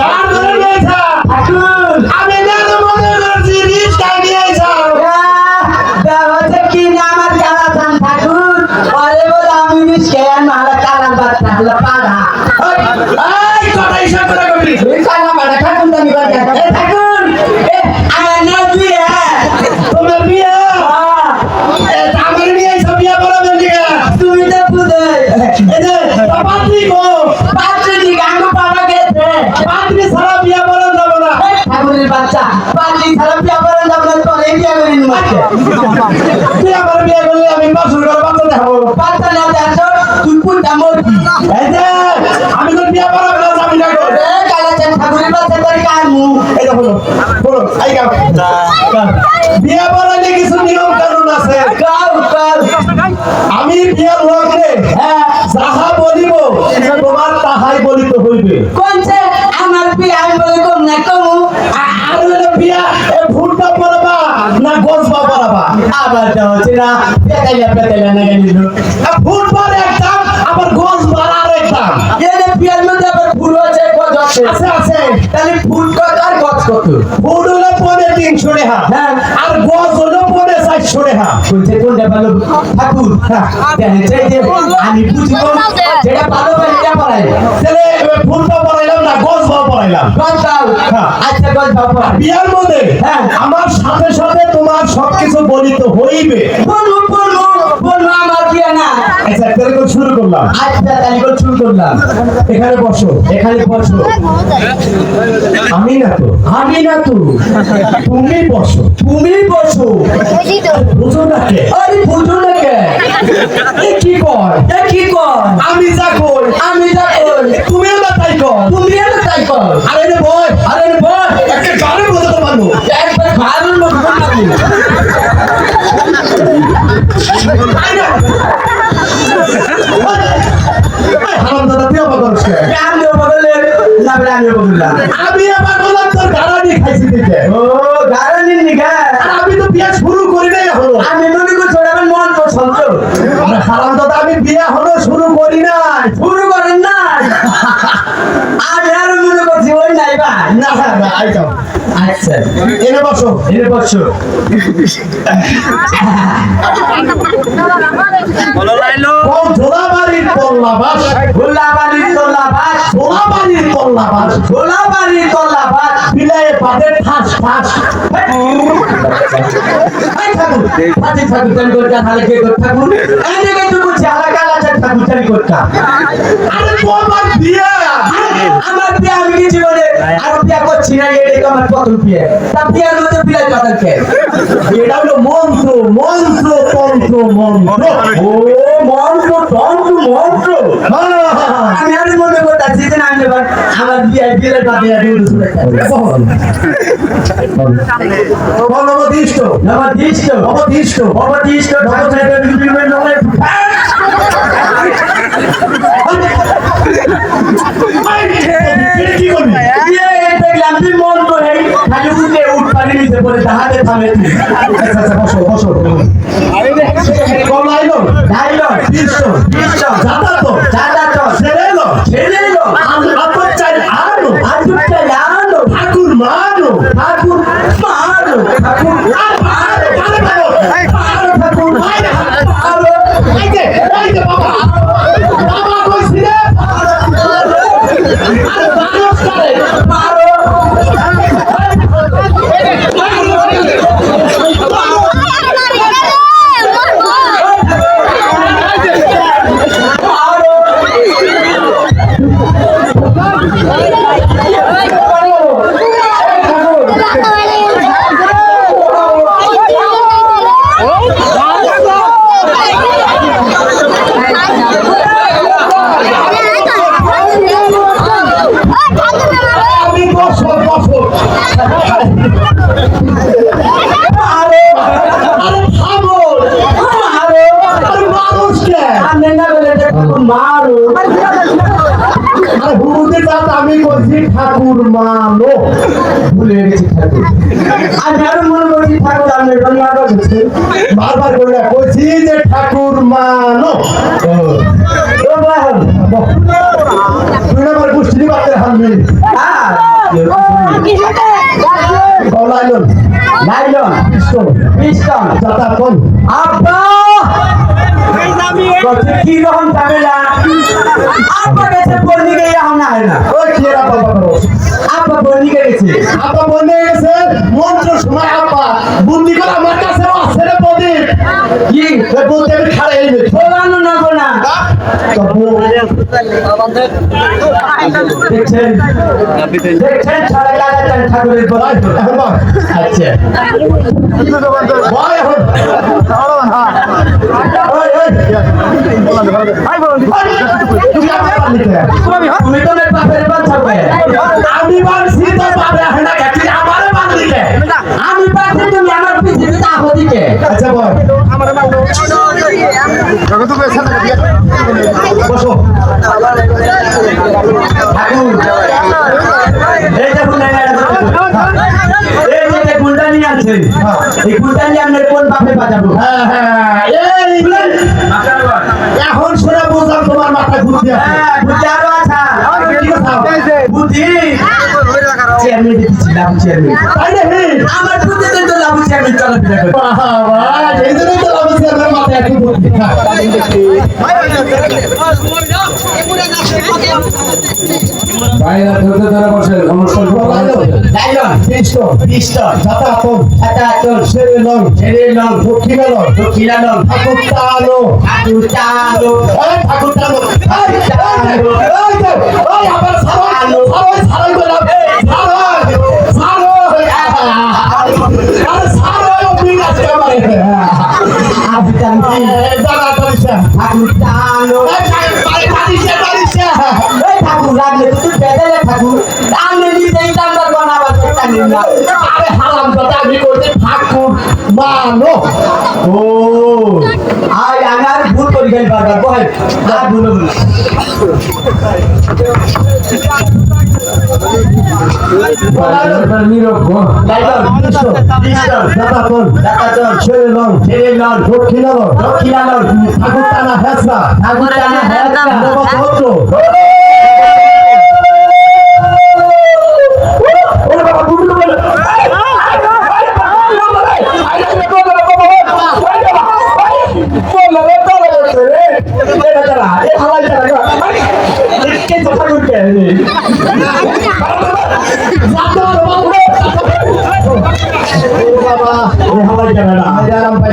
গান ধরে নিয়েছা আমি জানো মনে করছি রিস্কা নিয়েছা দেওয়াতে কি না আমার কালাচান ঠাকুর আরে বলে আমি রিস্কে মারা কালার বাচ্চা হলো পাড়া এই কথাই সব করে কবি কালা পাড়া ঠাকুর দামি বাচ্চা ঠাকুর আমার না বিয়ে তোমার বিয়ে আমার নিয়ে সব বিয়ে করাবেন দিকে তুমি তো বুঝে এই যে পাত্রী গো পাত্রী দিকে আমি পাড়া গেছে পাত্রী সারা বিয়ে করান যাব না ঠাকুরের বাচ্চা পাত্রী ছাড়া বিয়ে করেন যাব না তো এই বিয়ে করেন মাকে তুই আমার বিয়ে করলে আমি বাসুর ঘরে বাচ্চা দেখাবো বাচ্চা না দেখো তুই কোনটা মরবি এই যে আমি তো বিয়ে করাবো না আমি না করব কালাচান ঠাকুরের বাচ্চা তোর কামু এই দেখো বলো আই গাও বিয়ে করালে কিছু নিয়ম কানুন আছে গাও গাও আমি বিয়ের লোক রে যাহা বলিব তোমার তাহাই বলিতে হইবে কোনছে আমার বিয়ে আমি বলে কম না কমু আর হইলে বিয়া ফুটটা পড়বা না গজবা পড়বা আবার যাও না পেটাইলা না গেলিল ফুটবার একদম আবার গজবার আর একদম এর বিয়ের মধ্যে আবার ফুল আছে কত আছে আছে আছে তাহলে ফুল কত আর গছ কত ফুট হলো 350 টাকা হ্যাঁ। আর গজ হলো 450 টাকা কোনছে কোনটা ভালো ঠাকুর দেখেন যে আমি বুঝিব যেটা ভালো সেটা পড়াই তাহলে ফুটটা পড়াইলাম না গজবা পড়াইলাম গছ দাও আচ্ছা গছ দাও পড়াই বিয়ার মধ্যে আমার সাথে সাথে তোমার সবকিছু বলিতে হইবে বলু বলু বলু আমার বিয়ে না আচ্ছা তাহলে শুরু করলাম আচ্ছা তাহলে গছ শুরু করলাম এখানে বসো এখানে বসো আমি না তো আমি না তো তুমি বসো তুমি বসো বুঝো না কে আরে বুঝো না কে এ কি কর এ কি কর আমি যা কর আমি যা কর তুমিও না তাই কর তুমি এর তাই কর আরে রে বয় আরে বল একটা গানের মতো তো পারবো একবার ভালো লোক বানাবো হারাম দাদা তুই আবার করছ কে? আমি বদলে না বলে আমি বদলাম আমি আবার বললাম তোর গাড়ানি খাইছি দেখে ও গারানির নিগা আর আমি তো বিয়ে শুরু করি নাই হলো আমি মনে করছি আমার মন পছন্দ আরে হারাম দাদা আমি বিয়ে হলো শুরু করি নাই শুরু করেন না আমি আর মনে করছি ওই নাই বা না না আইতাম আচ্ছা এনে বসো এর বসো কোন ধোলাবাড়ির পল্লাবাস গোলাবাড়ির তোলাবাস ধোলাবাড়ির পল্লাবাস গোলাবাড়ির তোলাবাস বিলায়ে পাতে ঠাস ঠাস এই ঠাকুর পাতি ঠাকুর জানি করতে হালে কে করতে ঠাকুর এই জায়গায় তুই বলছি আলাদা আলাদা ঠাকুর জানি করতে আরে তোমার বিয়ে আমার বিয়ে আমি কি জীবনে আর বিয়ে করছি না এটা আমার প্রথম বিয়ে তা বিয়ের মধ্যে বিয়ে কথা কে এটা হলো মন্ত্র মন্ত্র তন্ত্র মন্ত্র ও মন্ত্র তন্ত্র মন্ত্র আমি আর মনে করতেছি যে আমি এবার আমার বিয়ে বিয়ের কথা অবদিষ্ট নবদিষ্ট অবদিষ্ট অবদিষ্ট ঢাকা বিভিন্ন নয় কি করবি বিয়ে দেখলাম তুই মন করে খালি উঠে উঠ পানি নিতে পড়ে তাহাতে থামে বসো বসো কম লাইলো ডাইলগ দৃশ্য দৃশ্য যাতা তো দাদা তো ছেড়ে এলো ছেড়ে এলো আপনার চাই আনো আজুটা জানো ঠাকুর মানো ঠাকুর মারো ঠাকুর মারো মারো ঠাকুর মারো এই যে বাবা বাবা কইছি রে আরে মানুষ করে মারো আমি বসো বসো আরে থামো মারো আরে মানুষ কে আমি না বলে ঠাকুর মারো আরে হুরুতে যাত আমি কইছি ঠাকুর মানো ভুলে গেছি ঠাকুর আমি আর মনে করছি ঠাকুর আমি মারো গেছি বারবার করে কইছি যে ঠাকুর মানো ও বাহ তুই আমার গোষ্ঠী বাতের হালমি হ্যাঁ লাইলন লাইলন পিস্টন পিস্টন জাতা কোন আব্বা কত কি রকম ঝামেলা আব্বা গেছে বন্দি গিয়ে এখন না হয় না ওই কি রা বাবা করো আব্বা বন্দি গেছে আপা বলে গেছে মন্ত্র সময় আপা বুদ্ধি করে আমার কাছে আছে রে প্রদীপ কি এ বলতে আমি খাড়া এই নে বলানো না গো না দেখছেন দেখছেন সারা কাটা ঠাকুরের বলাই এখন বল আচ্ছা বল এখন ওই ওই তুই আমার পারলি কে? তুমি তো মেরে বাপের বাচ্চা পায় আমি বলছি তো বাবা হেনা গেছি আমারে পারলি কে? আমি পাচ্ছি তুমি আমার পিছিয়ে তাহো দিকে আচ্ছা বল বসো ঠাকুর এই দেখুন এই যে গুলটা নিয়ে আছে এই গুলটা নিয়ে আমরা কোন বাপে বাজাবো হ্যাঁ হ্যাঁ এই এখন শুনে বুঝলাম তোমার মাথা ঘুরতে আছে হ্যাঁ বুঝারও আছা কি কথা বুদ্ধি চেয়ারম্যান দিচ্ছি লাভ চেয়ারম্যান তাই রে আমার বুদ্ধিতে তো লাভ চেয়ারম্যান চলাফেরা করে বাবা এই জন্যই তো আমি আমার মাথায় একটু বুদ্ধি বাইরে ধরতে ধরে বসেন অনুষ্ঠান লাইলন পিস্টন পিস্টন জাতা কোন ছাতা চল ছেড়ে লং ছেড়ে লং দক্ষিণে লং দক্ষিণালং ঠাকুর টানো ঠাকুর চালো এই ঠাকুর টানো এই আবার সারাই সারাই সারাই বললাম সারাই সারাই আরে সারাই বিল আছে আমার আমি জানি দাদা পয়সা ঠাকুর চালো এই ঠাকুর লাগলে তুই বেদালে ঠাকুর আমি নিজেই নাম্বার বানাবার চেষ্টা নিলাম আরে হারাম কথা আমি করতে ঠাকুর মানো ও আয় আমি আর ভুল করি গেল বারবার বল আর ভুল ভুল নিরক্ষ লাইলন পিস্টন পিস্টন দাদা কোন টাকা চল ছেড়ে লং ছেড়ে লং দক্ষিণে লং দক্ষিণালং ঠাকুর টানা হেসরা ঠাকুর টানা হেলকা নবভদ্র ওরে বাবা তুমি তো বলে বাবা এই হাওয়াই যাবে না আরাম পাই